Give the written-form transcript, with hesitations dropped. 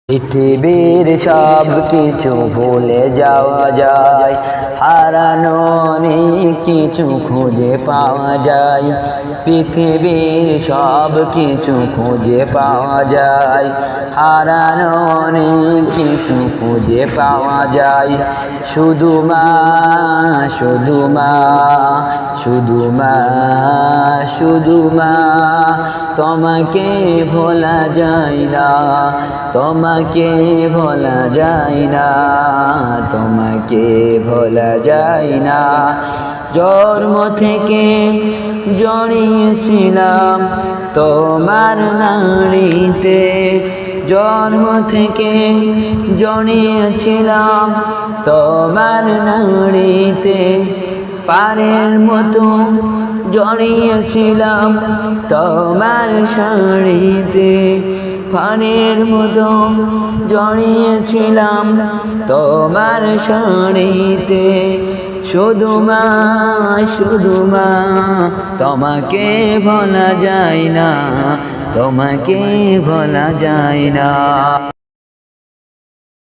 পৃথিবীর সব কিছু ভুলে যাওয়া যায়, হারানো অনেক কিছু খুঁজে পাওয়া যায়। পৃথিবীর সব কিছু খুঁজে পাওয়া যায়, হারানো অনেক কিছু খুঁজে পাওয়া যায়। শুধু মা, শুধু মা, শুধু মা, শুধু মা, তোমাকে ভোলা যায় না, তোমাকে ভোলা যায় না, তোমাকে ভোলা যায় না। জন্ম থেকে জড়িয়েছিলাম তোমার নাড়িতে, জন্ম থেকে জড়িয়েছিলাম তোমার নাড়িতে। পারের মতো জড়িয়েছিলাম তোমার শাড়িতে, পানের মতো জড়িয়েছিলাম তোমার শাড়িতে। শুধু মা, শুধু মা, তোমাকে ভোলা যায় না, তোমাকে ভোলা যায় না।